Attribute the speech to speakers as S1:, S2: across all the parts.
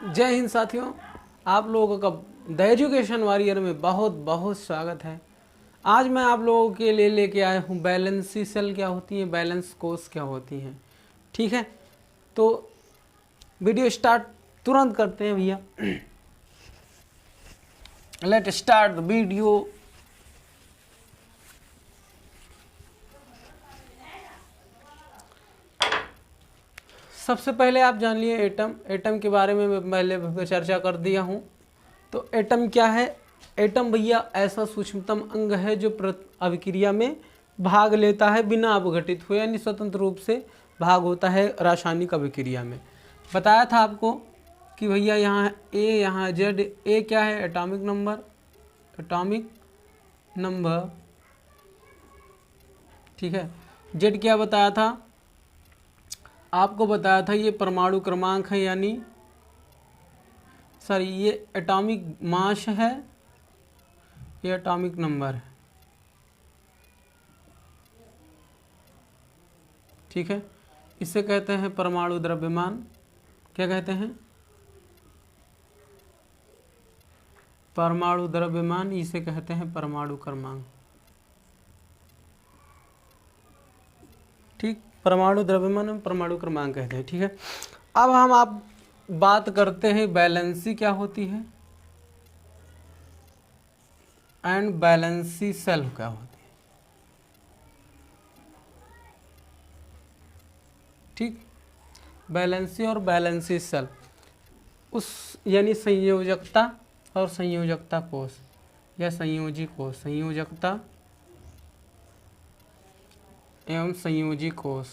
S1: जय हिंद साथियों, आप लोगों का द एजुकेशन वॉरियर में बहुत बहुत स्वागत है। आज मैं आप लोगों के लिए लेके आया हूँ बैलेंस सेल क्या होती हैं, बैलेंस कोर्स क्या होती हैं। ठीक है, तो वीडियो स्टार्ट तुरंत करते हैं भैया। Let start the video. सबसे पहले आप जान लिए एटम। एटम के बारे में मैं पहले चर्चा कर दिया हूँ। तो एटम क्या है? एटम भैया ऐसा सूक्ष्मतम अंग है जो अभिक्रिया में भाग लेता है बिना अपघटित हुए, यानी स्वतंत्र रूप से भाग होता है रासायनिक अभिक्रिया में। बताया था आपको कि भैया यहाँ ए, यहाँ जेड। ए क्या है? Atomic number. एटॉमिक नंबर, ठीक है। जेड क्या बताया था आपको? बताया था ये परमाणु क्रमांक है, यानी सॉरी ये एटॉमिक मास है, ये एटॉमिक नंबर है। ठीक है, इसे कहते हैं परमाणु द्रव्यमान। क्या कहते हैं? परमाणु द्रव्यमान। इसे कहते हैं परमाणु क्रमांक। ठीक, परमाणु द्रव्यमान में परमाणु क्रमांक कहते हैं। ठीक है, अब हम आप बात करते हैं वैलेंसी क्या होती है एंड वैलेंसी सेल क्या होती है। ठीक, वैलेंसी और वैलेंसी सेल उस यानी संयोजकता और संयोजकता कोष या संयोजी कोष, संयोजकता एवं संयोजी कोष।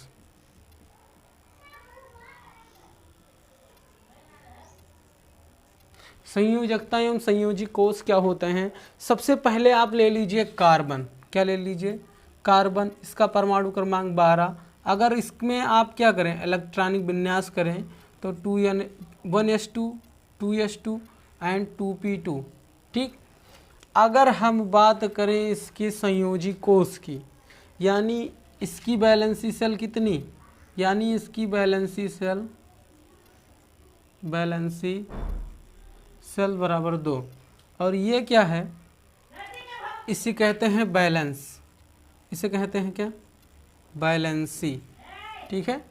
S1: संयोजकता एवं संयोजी कोष क्या होते हैं? सबसे पहले आप ले लीजिए कार्बन। क्या ले लीजिए? कार्बन। इसका परमाणु क्रमांक 12। अगर इसमें आप क्या करें, इलेक्ट्रॉनिक विन्यास करें तो 1s2 2s2 एंड 2p2। ठीक, अगर हम बात करें इसके संयोजी कोष की, यानी इसकी वैलेंसी सेल कितनी, यानी इसकी वैलेंसी सेल बराबर 2। और ये क्या है? इसे कहते हैं बैलेंस। इसे कहते हैं क्या? बैलेंसी। ठीक है,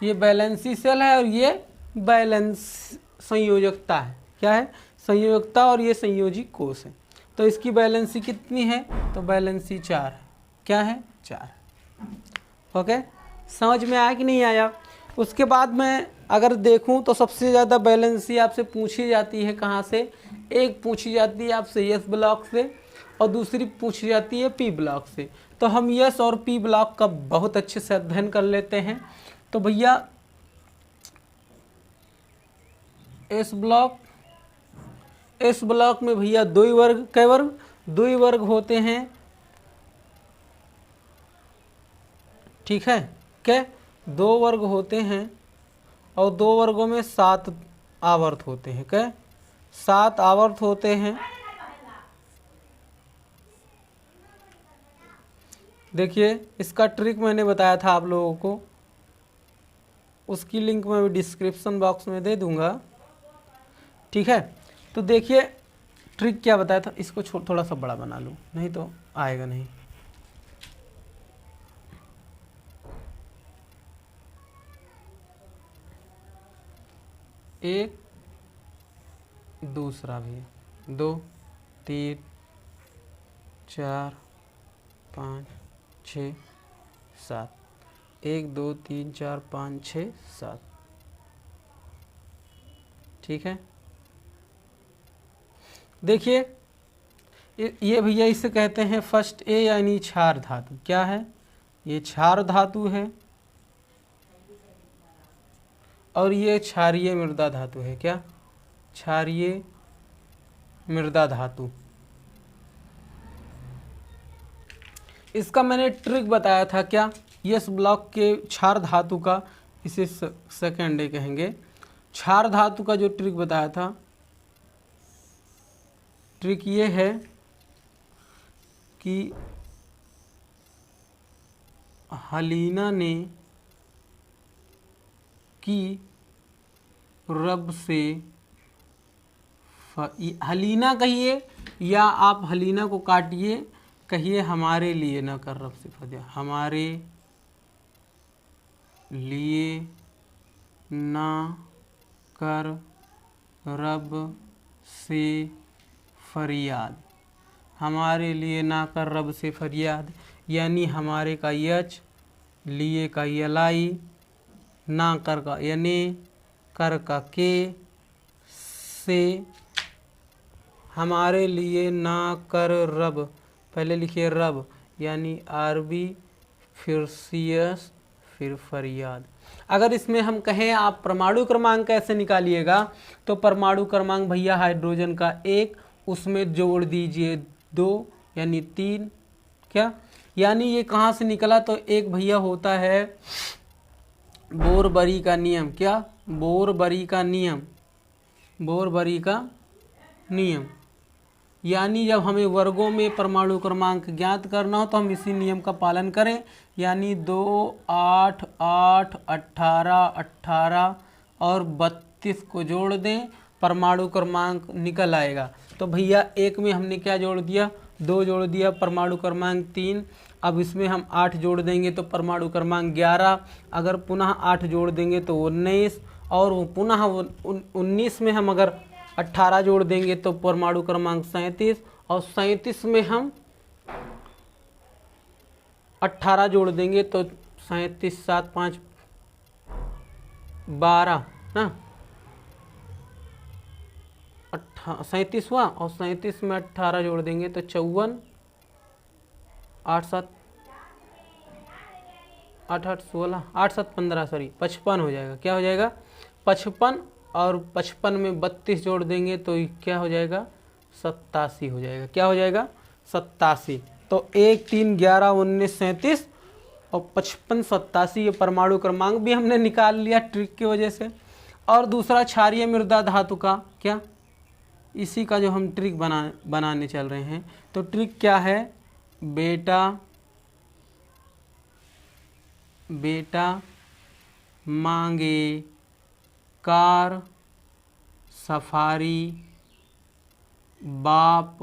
S1: ये बैलेंसी सेल है और ये बैलेंस संयोजकता है। क्या है? संयोजकता। और ये संयोजी कोष है। तो इसकी बैलेंसी कितनी है? तो बैलेंसी 4 है। क्या है? 4। ओके, समझ में आया कि नहीं आया? उसके बाद मैं अगर देखूं तो सबसे ज़्यादा बैलेंसी आपसे पूछी जाती है कहाँ से? एक पूछी जाती है आपसे यस ब्लॉक से और दूसरी पूछी जाती है पी ब्लॉक से। तो हम यस और पी ब्लॉक का बहुत अच्छे से अध्ययन कर लेते हैं। तो भैया एस ब्लॉक, एस ब्लॉक में भैया दो ही वर्ग, कै वर्ग? दो ही वर्ग होते हैं। ठीक है, क्या? 2 वर्ग होते हैं और 2 वर्गों में 7 आवर्त होते हैं। क्या? 7 आवर्त होते हैं। देखिए, इसका ट्रिक मैंने बताया था आप लोगों को, उसकी लिंक मैं डिस्क्रिप्शन बॉक्स में दे दूंगा। ठीक है, तो देखिए ट्रिक क्या बताया था। इसको थोड़ा सा बड़ा बना लूँ, नहीं तो आएगा नहीं। एक, दूसरा भी 2 3 4 5 6 7। 1 2 3 4 5 6 7। ठीक है, देखिए ये भैया इसे कहते हैं फर्स्ट ए, यानी क्षार धातु। क्या है? ये क्षार धातु है और ये क्षारीय मृदा धातु है। क्या? क्षारीय मृदा धातु। इसका मैंने ट्रिक बताया था। क्या? यस ब्लॉक के क्षार धातु का, इसे सेकेंड ए कहेंगे। क्षार धातु का जो ट्रिक बताया था, ट्रिक ये है कि हलीना ने की रब से हलीना कहिए या आप हलीना को काटिए, कहिए हमारे लिए, ना कर रब से फदिया, हमारे लिए ना कर रब से फरियाद, हमारे लिए ना कर रब से फरियाद, यानी हमारे का यच, लिए का यलाई, ना कर का यानी, कर का के, से, हमारे लिए ना कर रब, पहले लिखिए रब यानी आरबी, फिर सीएस, फिर फरियाद। अगर इसमें हम कहें आप परमाणु क्रमांक कैसे निकालिएगा, तो परमाणु क्रमांक भैया हाइड्रोजन का 1, उसमें जोड़ दीजिए 2 यानी 3, क्या यानी ये कहाँ से निकला, तो एक भैया होता है बोरबरी का नियम, क्या बोरबरी का नियम, बोरबरी का नियम, यानी जब हमें वर्गों में परमाणु क्रमांक ज्ञात करना हो तो हम इसी नियम का पालन करें, यानी 2, 8, 8, 18, 18 और 32 को जोड़ दें, परमाणु क्रमांक निकल आएगा। तो भैया एक में हमने क्या जोड़ दिया, 2 जोड़ दिया, परमाणु क्रमांक 3, अब इसमें हम 8 जोड़ देंगे तो परमाणु क्रमांक 11, अगर पुनः 8 जोड़ देंगे तो 19, और पुनः 19 में हम अगर 18 जोड़ देंगे तो परमाणु क्रमांक 37, और 37 में हम 18 जोड़ देंगे तो 37, 7, 5, 12 ना, 37 हुआ, और 37 में 18 जोड़ देंगे तो 54, 8, 7, 8, 8, 16, 8, 7, 15, सॉरी 55 हो जाएगा, क्या हो जाएगा 55, और 55 में 32 जोड़ देंगे तो क्या हो जाएगा 87 हो जाएगा, क्या हो जाएगा 87। तो 1, 3, 11, 19, 37 और 55, 87 ये परमाणु क्रमांक भी हमने निकाल लिया ट्रिक की वजह से। और दूसरा क्षारीय मृदा धातु का, क्या इसी का जो हम ट्रिक बनाने चल रहे हैं, तो ट्रिक क्या है, बेटा मांगे कार सफारी बाप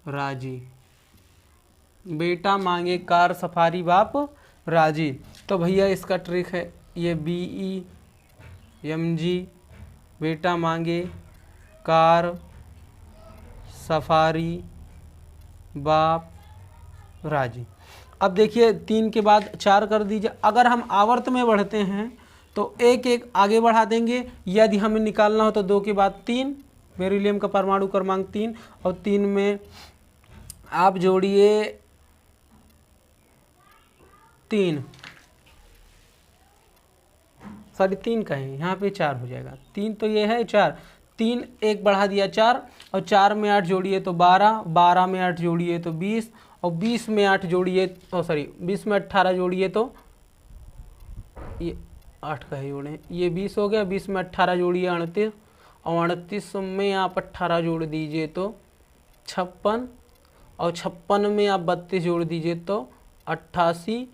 S1: राजी, बेटा मांगे कार सफारी बाप राजी। तो भैया इसका ट्रिक है ये BEMG, बेटा मांगे कार सफारी बाप राजी। अब देखिए 3 के बाद 4 कर दीजिए, अगर हम आवर्त में बढ़ते हैं तो 1 1 आगे बढ़ा देंगे, यदि हमें निकालना हो तो 2 के बाद 3, बेरिलियम का परमाणु क्रमांक 3, और 3 में आप जोड़िए 3, सॉरी 3 का है यहाँ पे 4 हो जाएगा, 3 तो ये है 4, 3 1 बढ़ा दिया 4, और 4 में 8 जोड़िए तो 12, 12 में 8 जोड़िए तो 20, और 20 में 8 जोड़िए, 20 में 18 जोड़िए तो ये 8 का ही जोड़े, ये 20 हो गया, 20 में 18 जोड़िए 38, और 38 में आप 18 जोड़ दीजिए तो 56, और 56 में आप 32 जोड़ दीजिए तो 88,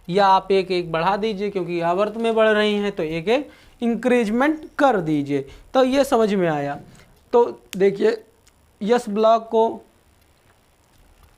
S1: या आप 1 1 बढ़ा दीजिए क्योंकि आवर्त में बढ़ रही हैं तो 1 1 इंक्रीजमेंट कर दीजिए। तो ये समझ में आया। तो देखिए यस ब्लॉक को,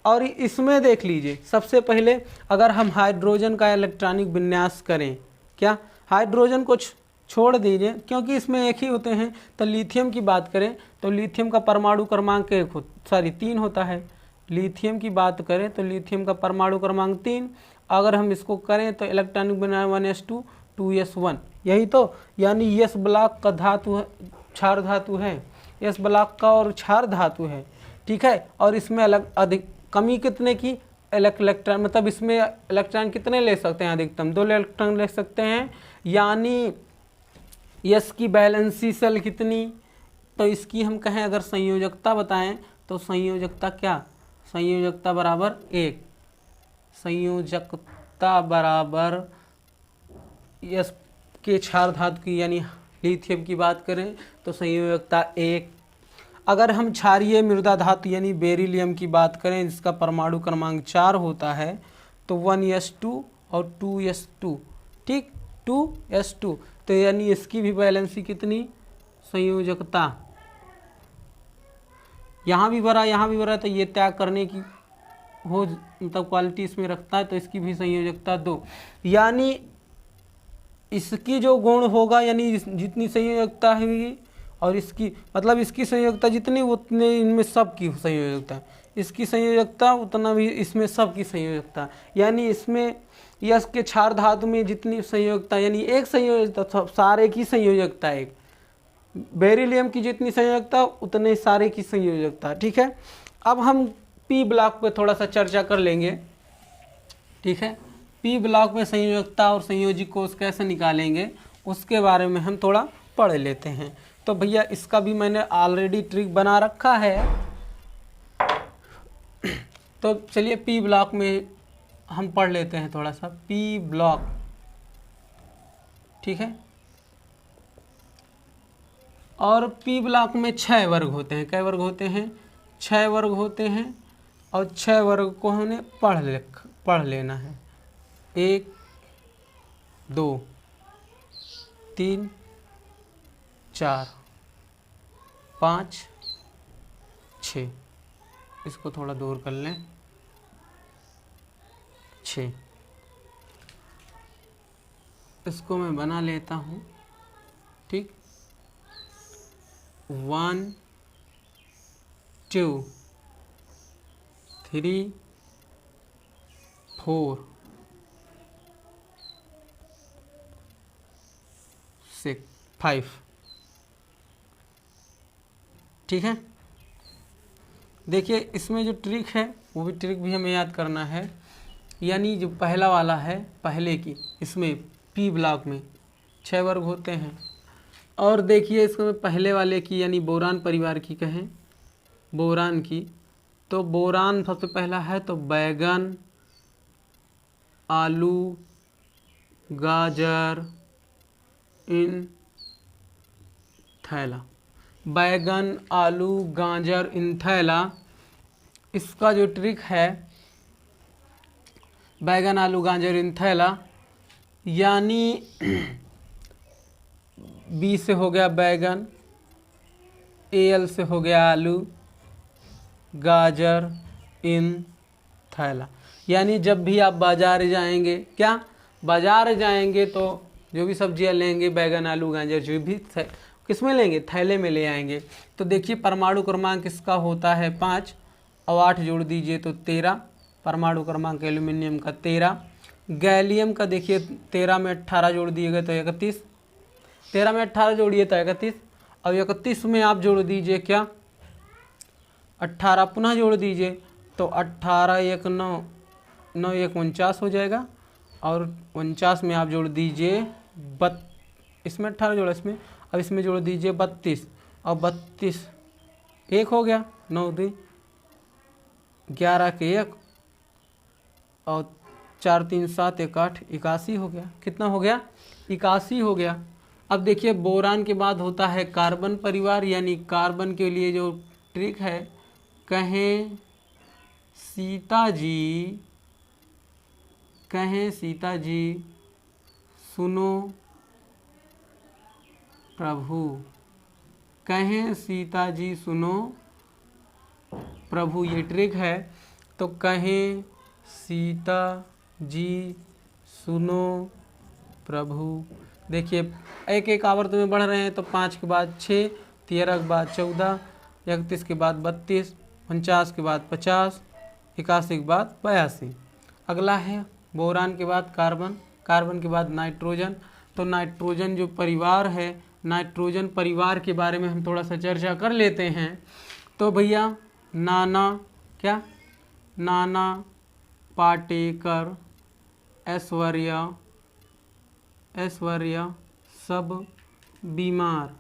S1: और इसमें देख लीजिए सबसे पहले अगर हम हाइड्रोजन का इलेक्ट्रॉनिक विन्यास करें, क्या हाइड्रोजन को छोड़ दीजिए क्योंकि इसमें एक ही होते हैं, तो लिथियम की बात करें तो लिथियम का परमाणु क्रमांक 3 होता है, लिथियम की बात करें तो लिथियम का परमाणु क्रमांक 3, अगर हम इसको करें तो इलेक्ट्रॉनिक विन्यास 1s2 2s1, यही तो, यानी यस ब्लॉक का धातु है, क्षार धातु है, यस ब्लॉक का और क्षार धातु है, ठीक है। और इसमें अधिक कमी कितने की, इलेक्ट्रॉन, मतलब इसमें इलेक्ट्रॉन कितने ले सकते हैं, अधिकतम 2 इलेक्ट्रॉन ले सकते हैं, यानी यस की बैलेंसी सेल कितनी, तो इसकी हम कहें अगर संयोजकता बताएं तो संयोजकता क्या, संयोजकता बराबर 1, संयोजकता बराबर यस के क्षार धातु की यानी लिथियम की बात करें तो संयोजकता 1। अगर हम क्षारीय मृदा धातु यानी बेरिलियम की बात करें जिसका परमाणु क्रमांक 4 होता है तो 1s2 और 2s2, ठीक 2s2, तो यानी इसकी भी वैलेंसी कितनी, संयोजकता, यहाँ भी भरा यहाँ भी भरा, तो ये त्याग करने की हो मतलब क्वालिटी इसमें रखता है, तो इसकी भी संयोजकता 2। यानी इसकी जो गुण होगा, यानी जितनी संयोजकता है और इसकी मतलब इसकी संयोजकता जितनी उतने इनमें सब की संयोजकता, इसकी संयोजकता उतना भी इसमें सब की संयोजकता। यानी इसमें यश के क्षार धातु में जितनी संयोजकता, यानी एक संयोजकता सारे की संयोजकता एक, बेरिलियम की जितनी संयोजकता उतने सारे की संयोजकता। ठीक है, अब हम पी ब्लॉक पे थोड़ा सा चर्चा कर लेंगे। ठीक है, पी ब्लॉक में संयोजकता और संयोजी कोष कैसे निकालेंगे उसके बारे में हम थोड़ा पढ़ लेते हैं। तो भैया इसका भी मैंने ऑलरेडी ट्रिक बना रखा है, तो चलिए पी ब्लॉक में हम पढ़ लेते हैं थोड़ा सा। पी ब्लॉक, ठीक है, और पी ब्लॉक में 6 वर्ग होते हैं। कै वर्ग होते हैं, 6 वर्ग होते हैं, और 6 वर्ग को हमने पढ़ लेना है। 1 2 3 4 5 6, इसको थोड़ा दूर कर लें, 6, इसको मैं बना लेता हूँ। ठीक, 1 2 3 4 6 5। ठीक है, देखिए इसमें जो ट्रिक है वो भी ट्रिक भी हमें याद करना है। यानी जो पहला वाला है, पहले की, इसमें पी ब्लॉक में 6 वर्ग होते हैं। और देखिए इसमें पहले वाले की यानी बोरान परिवार की कहें, बोरान की, तो बोरान सबसे पहला है तो बैगन, आलू, गाजर, इन थैला। बैगन, आलू, गाजर, इंथैला, इसका जो ट्रिक है, बैगन, आलू, गाजर, इंथैला, यानी बी से हो गया बैगन, एल से हो गया आलू, गाजर, इंथैला। यानी जब भी आप बाजार जाएंगे, क्या बाजार जाएंगे तो जो भी सब्जियां लेंगे, बैगन, आलू, गाजर, जो भी किस में लेंगे, थैले में ले आएंगे। तो देखिए परमाणु क्रमांक इसका होता है 5, और 8 जोड़ दीजिए तो 13, परमाणु क्रमांक एल्यूमिनियम का 13। गैलियम का देखिए 13 में 18 जोड़ दिएगा तो 31, 13 में 18 जोड़िए तो 31, और 31 में आप जोड़ दीजिए क्या, 18 पुनः जोड़ दीजिए तो 18 1 9, 9 1 49 हो जाएगा, और 49 में आप जोड़ दीजिए इसमें 18 जोड़ा, इसमें अब इसमें जोड़ दीजिए 32, और 32 1 हो गया, 9 2 11 के 1, और 4 3 7 1 8, 81 हो गया। कितना हो गया, 81 हो गया। अब देखिए बोरान के बाद होता है कार्बन परिवार, यानी कार्बन के लिए जो ट्रिक है, कहें सीता जी सुनो प्रभु, कहें सीता जी सुनो प्रभु, ये ट्रिक है। तो कहें सीता जी सुनो प्रभु, देखिए एक एक आवर्त में बढ़ रहे हैं, तो 5 के बाद 6, 13 के बाद 14, 31 के बाद 32, 49 के बाद 50, 81 के बाद 82। अगला है बोरान के बाद कार्बन, कार्बन के बाद नाइट्रोजन। तो नाइट्रोजन जो परिवार है, नाइट्रोजन परिवार के बारे में हम थोड़ा सा चर्चा कर लेते हैं। तो भैया नाना, क्या, नाना पाटेकर, ऐश्वर्या सब बीमार,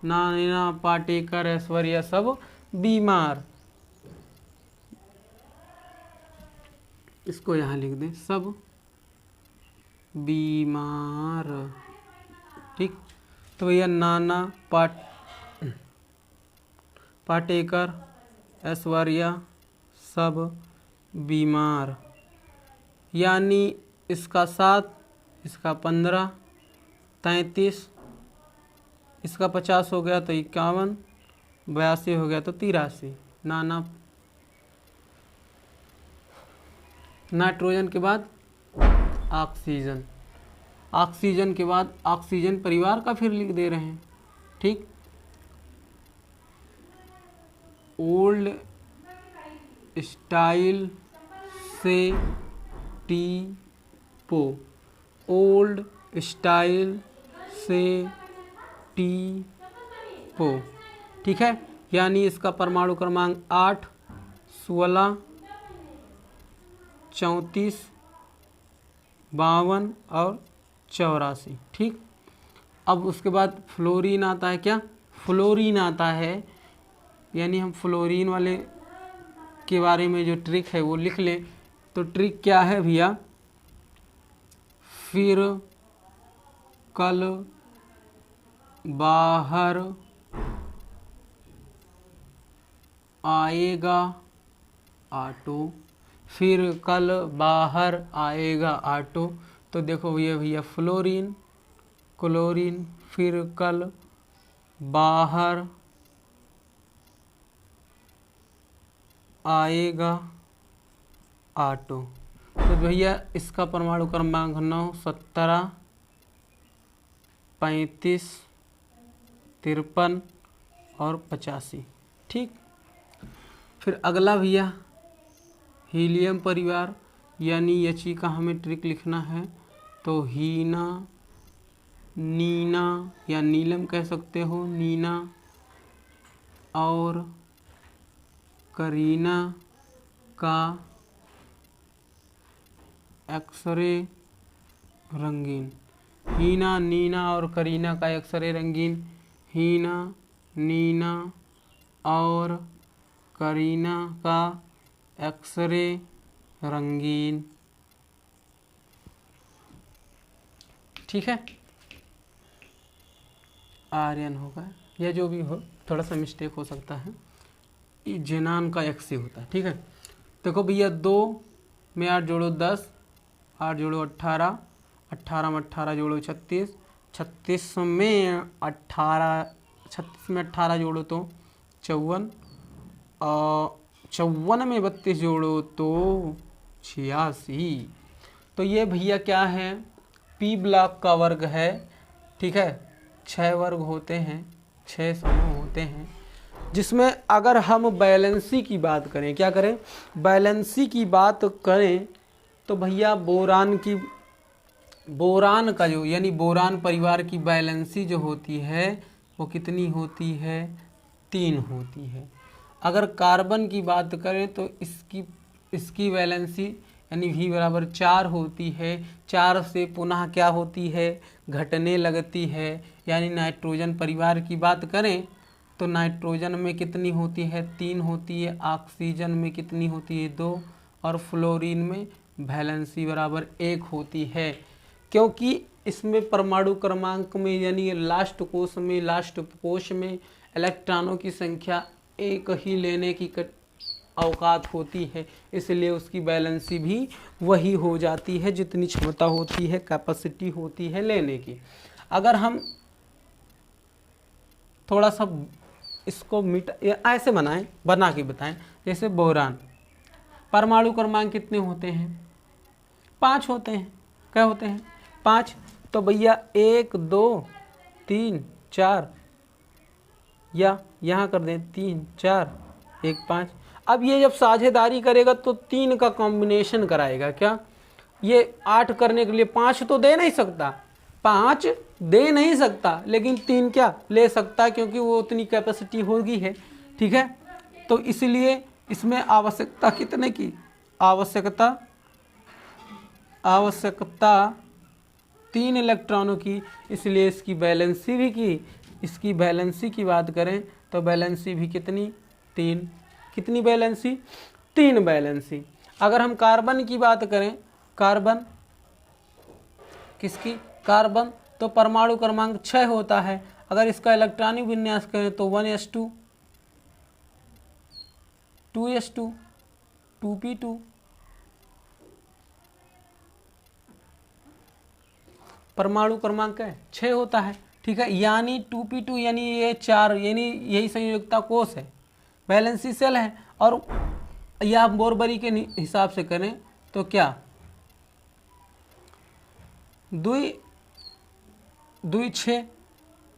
S1: नाना पाटेकर, ऐश्वर्या सब बीमार, इसको यहाँ लिख दें, सब बीमार। ठीक, तो भैया नाना पाटेकर, ऐश्वर्या सब बीमार, यानी इसका 7, इसका 15, 33, इसका 50 हो गया तो 51, 82 हो गया तो 83। नाइट्रोजन के बाद ऑक्सीजन, ऑक्सीजन के बाद ऑक्सीजन परिवार का फिर लिख दे रहे हैं। ठीक, ओल्ड स्टाइल से टीपो, ओल्ड स्टाइल से टीपो। ठीक है, यानी इसका परमाणु क्रमांक 8, 16, 34, 52 और 84। ठीक, अब उसके बाद फ्लोरीन आता है। क्या फ्लोरीन आता है, यानी हम फ्लोरीन वाले के बारे में जो ट्रिक है वो लिख लें। तो ट्रिक क्या है भैया, फिर कल बाहर आएगा ऑटो, फिर कल बाहर आएगा ऑटो। तो देखो ये भैया फ्लोरीन, क्लोरीन, फिर कल बाहर आएगा ऑटो। तो भैया इसका परमाणु क्रमांक 9, 17, 35, 53 और 85। ठीक, फिर अगला भैया हीलियम परिवार, यानी He का हमें ट्रिक लिखना है। तो हीना, नीना या नीलम कह सकते हो, नीना और करीना का एक्सरे रंगीन, हीना, नीना और करीना का एक्सरे रंगीन, हीना, नीना और करीना का एक्सरे रंगीन। ठीक है, आर्यन होगा या जो भी हो, थोड़ा सा मिस्टेक हो सकता है, जेनान का एक्सी होता है। ठीक है, देखो भैया 2 में 8 जोड़ो 10, 8 जोड़ो 18, 18 में 18 जोड़ो 36, 36 में 18 जोड़ो तो 54, और 54 में 32 जोड़ो तो 86। तो ये भैया क्या है, पी ब्लॉक का वर्ग है। ठीक है, 6 वर्ग होते हैं, 6 समूह होते हैं, जिसमें अगर हम बैलेंसी की बात करें, क्या करें, बैलेंसी की बात करें तो भैया बोरान का जो, यानी बोरान परिवार की बैलेंसी जो होती है वो कितनी होती है, 3 होती है। अगर कार्बन की बात करें तो इसकी बैलेंसी यानी V बराबर 4 होती है। 4 से पुनः क्या होती है, घटने लगती है। यानी नाइट्रोजन परिवार की बात करें तो नाइट्रोजन में कितनी होती है, 3 होती है, ऑक्सीजन में कितनी होती है, 2, और फ्लोरीन में वैलेंसी बराबर 1 होती है। क्योंकि इसमें परमाणु क्रमांक में यानी लास्ट कोश में इलेक्ट्रॉनों की संख्या 1 ही लेने की औकात होती है, इसलिए उसकी बैलेंसी भी वही हो जाती है जितनी क्षमता होती है, कैपेसिटी होती है लेने की। अगर हम थोड़ा सा इसको ऐसे बना के बताएं, जैसे बोरान परमाणु क्रमांक कितने होते हैं, 5 होते हैं। क्या होते हैं, 5। तो भैया 1 2 3 4, या यहाँ कर दें 3 4 1 5। अब ये जब साझेदारी करेगा तो 3 का कॉम्बिनेशन कराएगा। क्या ये 8 करने के लिए 5 तो दे नहीं सकता, 5 दे नहीं सकता, लेकिन 3 क्या ले सकता, क्योंकि वो उतनी कैपेसिटी होगी है। ठीक है, तो इसलिए इसमें आवश्यकता कितने की, आवश्यकता 3 इलेक्ट्रॉनों की, इसलिए इसकी बैलेंसी भी की। इसकी बैलेंसी की बात करें तो बैलेंसी भी कितनी, 3। कितनी बैलेंसी, 3 बैलेंसी। अगर हम कार्बन की बात करें, कार्बन किसकी, कार्बन, तो परमाणु क्रमांक 6 होता है। अगर इसका इलेक्ट्रॉनिक विन्यास करें तो 1s2, 2s2, 2p2, परमाणु क्रमांक है 6 होता है, ठीक है। यानी 2p2 यानी ये 4 यानी यही संयोजकता कोष है, वैलेंसी शेल है। और या बोरबरी के हिसाब से करें तो क्या 2 6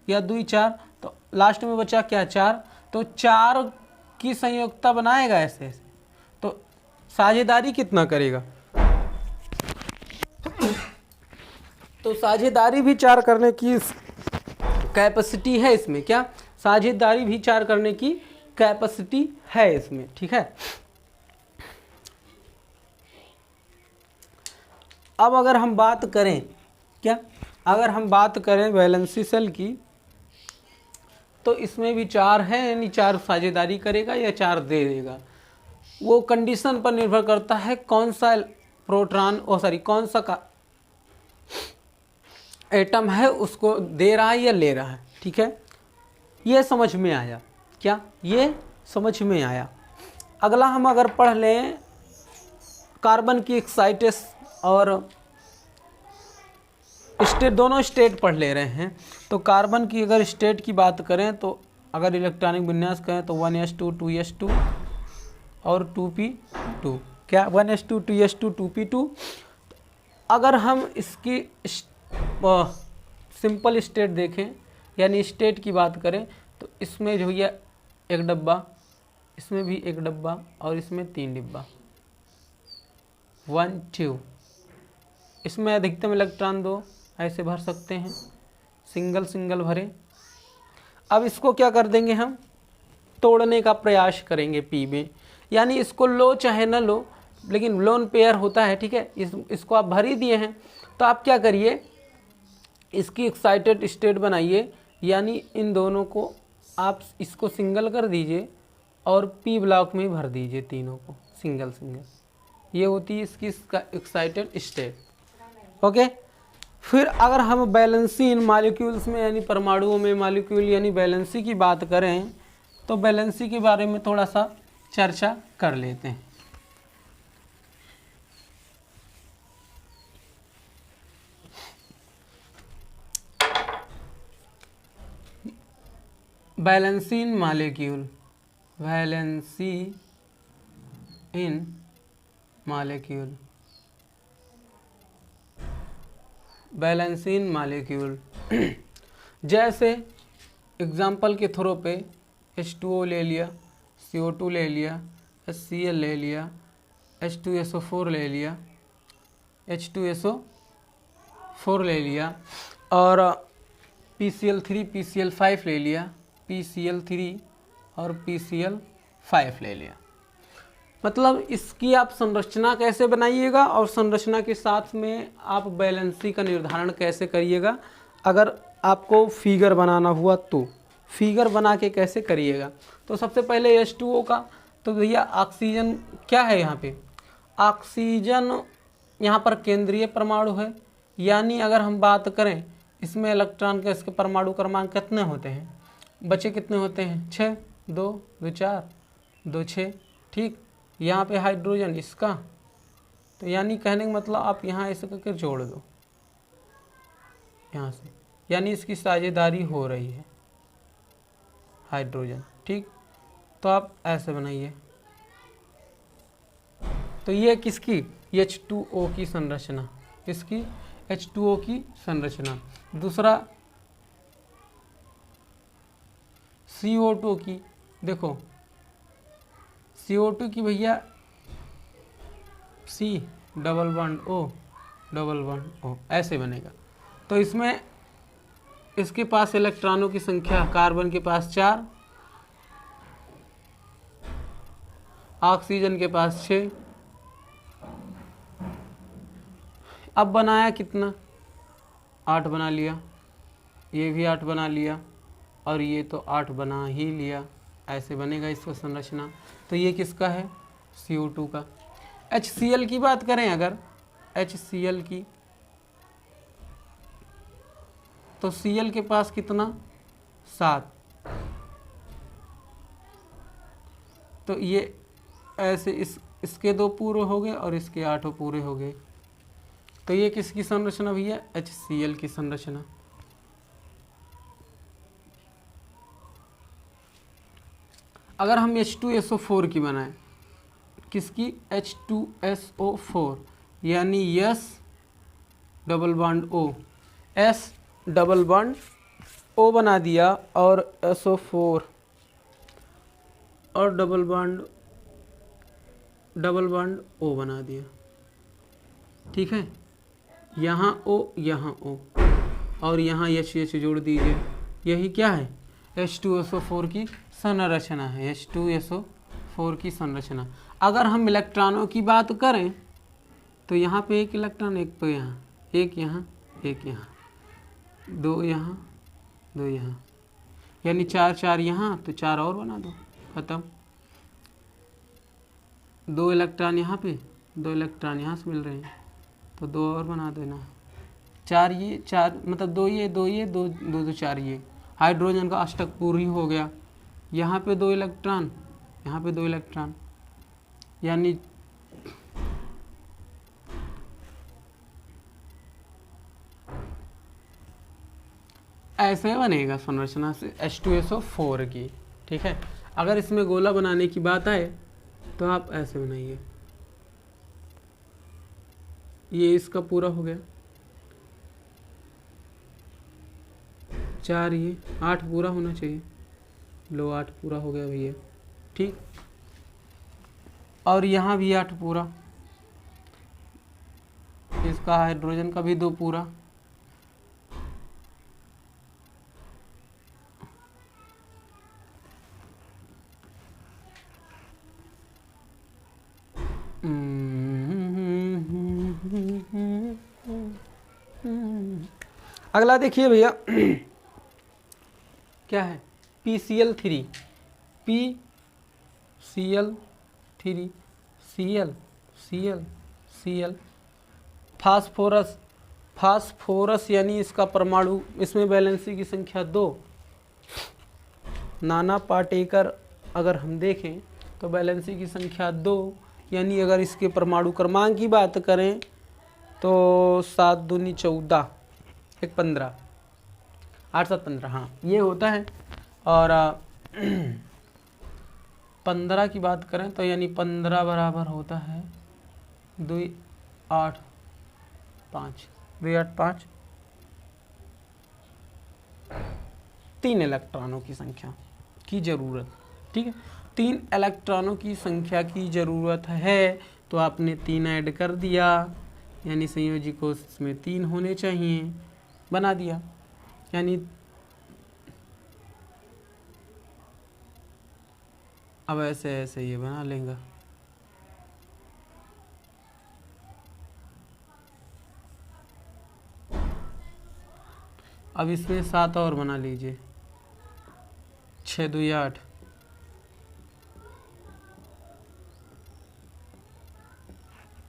S1: या 2 4, तो लास्ट में बचा क्या 4, तो 4 की संयोजकता बनाएगा ऐसे ऐसे, तो साझेदारी कितना करेगा, तो साझेदारी भी 4 करने की कैपेसिटी है इसमें, क्या साझेदारी भी 4 करने की कैपेसिटी है इसमें, ठीक है। अब अगर हम बात करें क्या, अगर हम बात करें वैलेंसी शेल की, तो इसमें भी 4 है, यानी 4 साझेदारी करेगा या 4 दे देगा। वो कंडीशन पर निर्भर करता है कौन सा प्रोटॉन कौन सा का एटम है उसको दे रहा है या ले रहा है, ठीक है। ये समझ में आया क्या, ये समझ में आया। अगला हम अगर पढ़ लें कार्बन की एक्साइटेस और स्टेट, दोनों स्टेट पढ़ ले रहे हैं। तो कार्बन की अगर स्टेट की बात करें तो अगर इलेक्ट्रॉनिक विन्यास करें तो 1s2 2s2 और 2p2, क्या 1s2 2s2 2p2। अगर हम इसकी सिंपल स्टेट देखें यानी स्टेट की बात करें तो इसमें जो है 1 डब्बा, इसमें भी 1 डब्बा और इसमें 3 डिब्बा, 1 2। इसमें अधिकतम इलेक्ट्रॉन 2 ऐसे भर सकते हैं, सिंगल सिंगल भरे। अब इसको क्या कर देंगे, हम तोड़ने का प्रयास करेंगे पी में, यानी इसको लो चाहे न लो, लेकिन लोन पेयर होता है, ठीक है। इसको आप भर ही दिए हैं, तो आप क्या करिए, इसकी एक्साइटेड स्टेट बनाइए, यानी इन दोनों को आप इसको सिंगल कर दीजिए और पी ब्लॉक में भर दीजिए, तीनों को सिंगल सिंगल। ये होती है इसकी एक्साइटेड स्टेट, ओके। फिर अगर हम बैलेंसी इन मॉलिक्यूल्स में यानी परमाणुओं में मॉलिक्यूल यानी बैलेंसी की बात करें तो बैलेंसी के बारे में थोड़ा सा चर्चा कर लेते हैं। बैलेंसी इन मॉलिक्यूल, वैलेंसी इन मॉलिक्यूल, बैलेंसी इन मॉलिक्यूल। जैसे एग्जाम्पल के थ्रो पे H2O ले लिया, CO2 ले लिया, HCl ले लिया, H2SO4 ले लिया, H2SO4 ले लिया और PCl3 PCl5 ले लिया, PCl3 और PCl5 ले लिया। मतलब इसकी आप संरचना कैसे बनाइएगा और संरचना के साथ में आप बैलेंसी का निर्धारण कैसे करिएगा। अगर आपको फिगर बनाना हुआ तो फिगर बना के कैसे करिएगा, तो सबसे पहले H2O का, तो भैया ऑक्सीजन क्या है यहाँ पे, ऑक्सीजन यहाँ पर केंद्रीय परमाणु है, यानी अगर हम बात करें इसमें इलेक्ट्रॉन के इसके परमाणु क्रमांक कितने होते हैं, बचे कितने होते हैं 6, 2 2 4 2 6, ठीक। यहाँ पे हाइड्रोजन इसका, तो यानी कहने का मतलब आप यहाँ ऐसे करके जोड़ दो यहाँ से, यानी इसकी साझेदारी हो रही है हाइड्रोजन, ठीक। तो आप ऐसे बनाइए, तो ये किसकी H2O की संरचना, इसकी H2O की संरचना। दूसरा CO2 की, देखो CO2 की भैया C डबल बॉन्ड O ऐसे बनेगा। तो इसमें इसके पास इलेक्ट्रॉनों की संख्या, कार्बन के पास 4, ऑक्सीजन के पास 6। अब बनाया कितना, 8 बना लिया, ये भी 8 बना लिया और ये तो 8 बना ही लिया, ऐसे बनेगा इसका संरचना। तो ये किसका है, CO2 का। HCl की बात करें अगर HCl की, तो Cl के पास कितना 7, तो ये ऐसे इसके 2 पूरे हो गए और इसके 8 पूरे हो गए। तो ये किसकी संरचना भैया, HCl की संरचना। अगर हम H2SO4 की बनाएं, किसकी, H2SO4 यानी S double bond O, S double bond O बना दिया और SO4 और डबल बॉन्ड O बना दिया, ठीक है। यहाँ O यहाँ O और यहाँ H जोड़ दीजिए, यही क्या है, H2SO4 की संरचना है, H2SO4 की संरचना। अगर हम इलेक्ट्रॉनों की बात करें तो यहाँ पे एक इलेक्ट्रॉन, एक पे यहाँ, एक यहाँ, एक यहाँ, दो यहाँ, दो यहाँ, यानी 4 4 यहाँ, तो 4 और बना दो, खत्म। 2 इलेक्ट्रॉन यहाँ पे, 2 इलेक्ट्रॉन यहाँ से मिल रहे हैं, तो 2 और बना देना। 4 ये, 4 मतलब 2 ये, 2 ये, 2 2 4 ये, हाइड्रोजन का अष्टक पूरी हो गया। यहाँ पे 2 इलेक्ट्रॉन, यहाँ पे 2 इलेक्ट्रॉन, यानी ऐसे बनेगा संरचना से H2SO4 की, ठीक है। अगर इसमें गोला बनाने की बात आए तो आप ऐसे बनाइए, ये इसका पूरा हो गया, 4 ये, 8 पूरा होना चाहिए, लो 8 पूरा हो गया भैया, ठीक। और यहाँ भी 8 पूरा, इसका हाइड्रोजन का भी 2 पूरा, अगला देखिए भैया क्या है, PCl3, PCl3, Cl phosphorus, phosphorus यानी इसका परमाणु, इसमें वैलेंसी की संख्या 2। नाना पाटेकर अगर हम देखें तो वैलेंसी की संख्या 2, यानी अगर इसके परमाणु क्रमांक की बात करें तो 7 दूनी 14, 1 15, 8 7 15, हाँ ये होता है। और 15 की बात करें तो यानी 15 बराबर होता है 2 8 5, 2 8 5, 3 इलेक्ट्रॉनों की संख्या की ज़रूरत, ठीक है। 3 इलेक्ट्रॉनों की संख्या की ज़रूरत है, तो आपने 3 ऐड कर दिया, यानी संयोजी कोष में 3 होने चाहिए, बना दिया। यानी अब ऐसे ऐसे ये बना लेंगे। अब इसमें 7 और बना लीजिए, 6 2 8,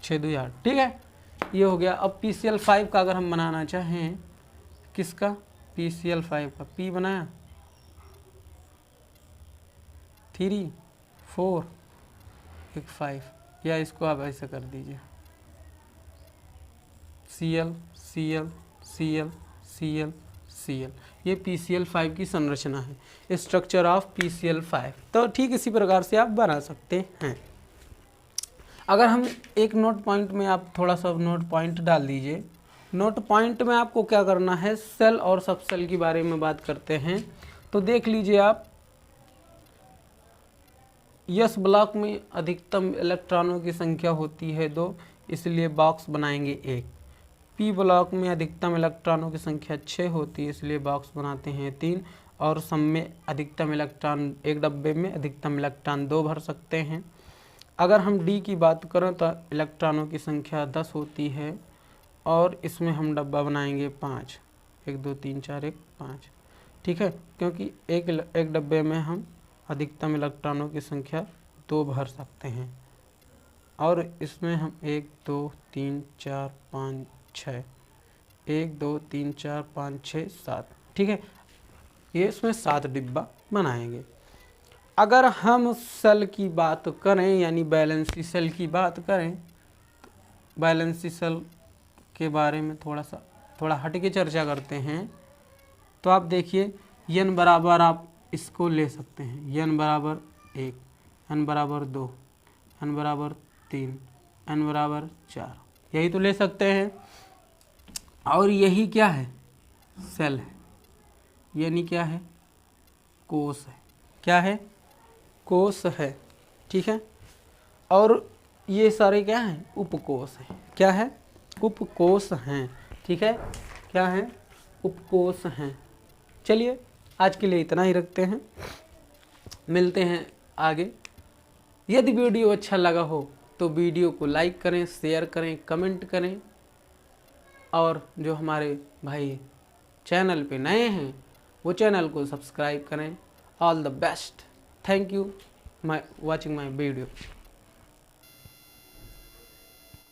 S1: 6 2 8, ठीक है, ये हो गया। अब PCl5 का अगर हम बनाना चाहें, किसका, PCl5 का, P बनाया 3 4 1 5, या इसको आप ऐसा कर दीजिए, Cl Cl Cl Cl Cl, ये PCl5 की संरचना है, स्ट्रक्चर ऑफ PCl5। तो ठीक इसी प्रकार से आप बना सकते हैं। अगर हम एक नोट पॉइंट में, आप थोड़ा सा नोट पॉइंट डाल दीजिए। नोट पॉइंट में आपको क्या करना है, सेल और सब सेल के बारे में बात करते हैं। तो देख लीजिए आप, यस ब्लॉक में अधिकतम इलेक्ट्रॉनों की संख्या होती है 2, इसलिए बॉक्स बनाएंगे 1। पी ब्लॉक में अधिकतम इलेक्ट्रॉनों की संख्या 6 होती है, इसलिए बॉक्स बनाते हैं 3। और सब में अधिकतम इलेक्ट्रॉन, एक डब्बे में अधिकतम इलेक्ट्रॉन 2 भर सकते हैं। अगर हम डी की बात करें तो इलेक्ट्रॉनों की संख्या 10 होती है, और इसमें हम डब्बा बनाएंगे 5, 1 2 3 4 1 5, ठीक है, क्योंकि एक डब्बे में हम अधिकतम इलेक्ट्रॉनों की संख्या 2 भर सकते हैं। और इसमें हम 1 2 3 4 5 6, 1 2 3 4 5 6 7, ठीक है, ये इसमें 7 डिब्बा बनाएंगे। अगर हम सेल की बात करें, यानी बैलेंसी सेल की बात करें, बैलेंसी सेल के बारे में थोड़ा हट के चर्चा करते हैं, तो आप देखिए n बराबर आप इसको ले सकते हैं, n बराबर 1, n बराबर 2, n बराबर 3, n बराबर 4, यही तो ले सकते हैं। और यही क्या है, सेल है, यानी क्या है, कोष है। क्या है, कोष है, ठीक है। और ये सारे क्या हैं, उपकोष हैं। क्या है, उपकोष हैं, ठीक है। क्या है, उपकोष हैं। चलिए आज के लिए इतना ही रखते हैं, मिलते हैं आगे। यदि वीडियो अच्छा लगा हो तो वीडियो को लाइक करें, शेयर करें, कमेंट करें, और जो हमारे भाई चैनल पे नए हैं वो चैनल को सब्सक्राइब करें। All the best, thank you watching my video.